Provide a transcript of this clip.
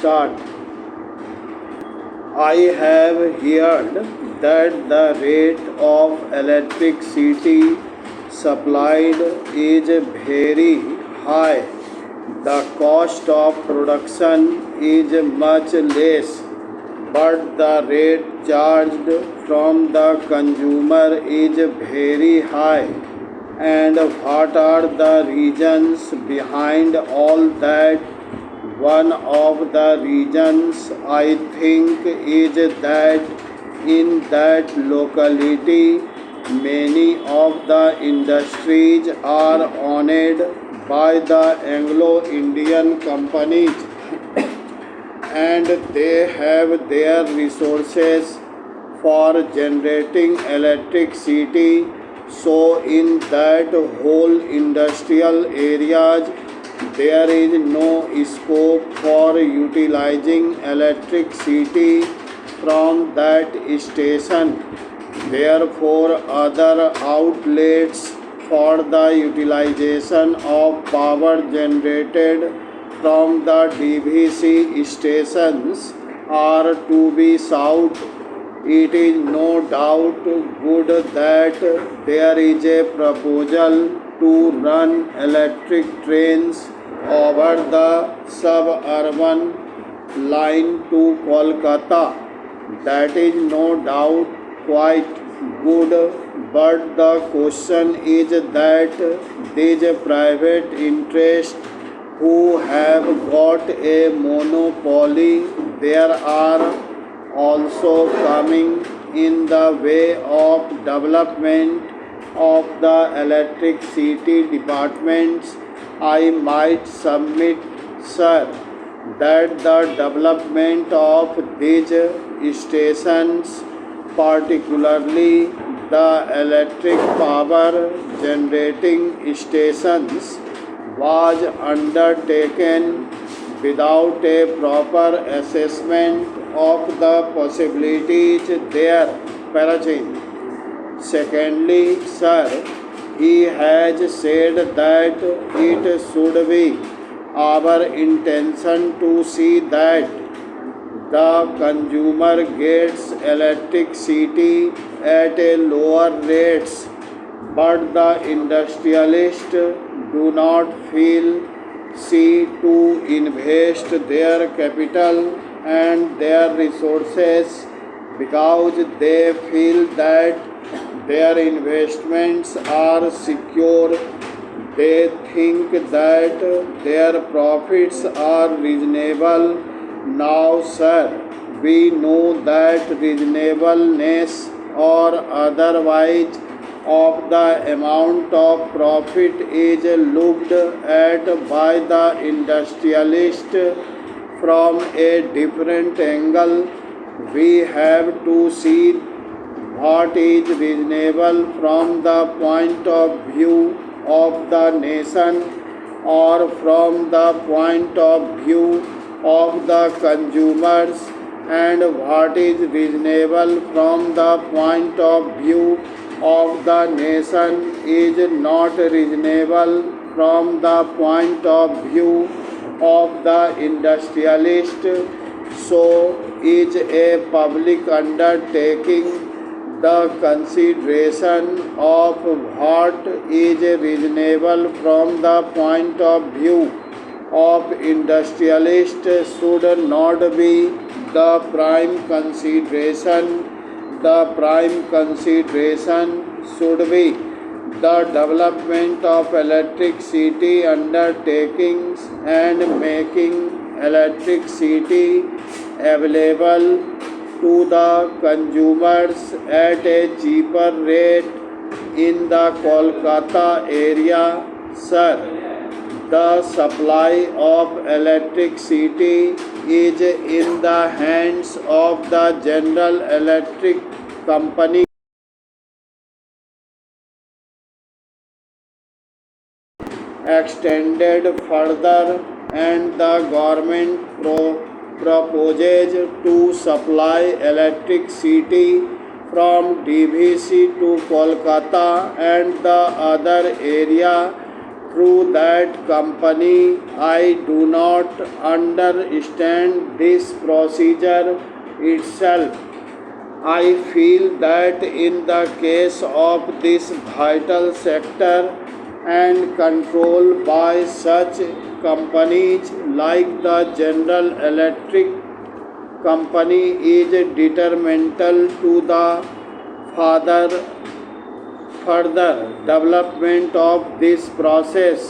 start. I have heard that the rate of electricity supplied is very high. The cost of production is much less, but the rate charged from the consumer is very high. And what are the reasons behind all that? One of the reasons I think is that in that locality many of the industries are owned by the Anglo-Indian companies and they have their resources for generating electricity. So in that whole industrial areas there is no scope for utilizing electricity from that station. Therefore, other outlets for the utilization of power generated from the DVC stations are to be sought. It is no doubt good that there is a proposal to run electric trains over the suburban line to Kolkata. That is no doubt quite good, but the question is that these private interests who have got a monopoly there are also coming in the way of development of the electricity departments. I might submit, sir, that the development of these stations, particularly the electric power generating stations, was undertaken without a proper assessment of the possibilities there. Paragin. Secondly, sir, he has said that it should be our intention to see that the consumer gets electricity at a lower rates, but the industrialists do not see to invest their capital and their resources because they feel that their investments are secure. They think that their profits are reasonable. Now, sir, we know that reasonableness or otherwise of the amount of profit is looked at by the industrialist from a different angle. We have to see what is reasonable from the point of view of the nation or from the point of view of the consumers, and what is reasonable from the point of view of the nation is not reasonable from the point of view of the industrialist. So is a public undertaking. The consideration of what is reasonable from the point of view of industrialists should not be the prime consideration. The prime consideration should be the development of electricity undertakings and making electricity available to the consumers at a cheaper rate in the Kolkata area. Sir, the supply of electricity is in the hands of the General Electric Company. Extended further, and the government proposes to supply electricity from DVC to Kolkata and the other area true that company. I do not understand this procedure itself. I feel that in the case of this vital sector and controlled by such companies like the General Electric company is detrimental to the further development of this process.